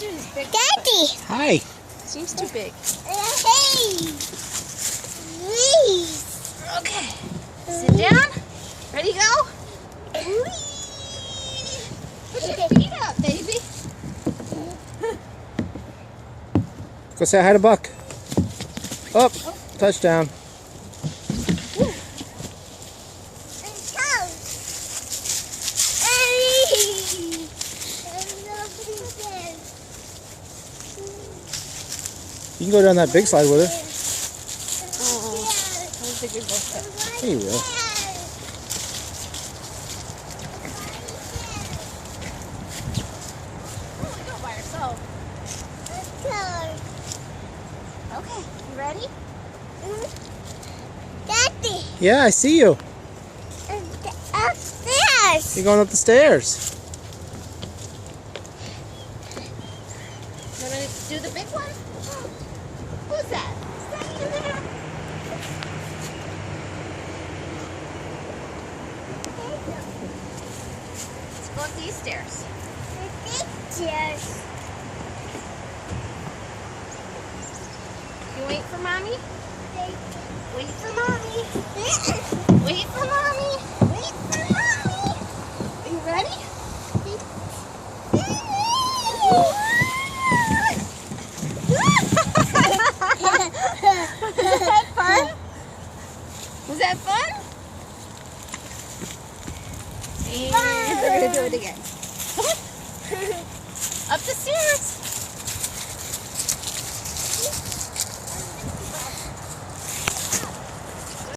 do this big Daddy. Hi. Seems too big. Hey. Please. Okay. Sit down. Ready, go? Put your feet up, baby. Go say hi to Buck. Up. Touchdown. You can go down that big slide with her. I don't think we both fit. There you will. Oh, we go by ourselves. Okay, you ready? Daddy. Yeah, I see you. Upstairs. You're going up the stairs. You want to do the big one? Who's that? Is that you there? Let's go up these stairs. Cheers. You wait for mommy? Wait for mommy. Wait for mommy. Wait for mommy. Are you ready? Was that fun? Was that fun? And we're going to do it again. Up the stairs.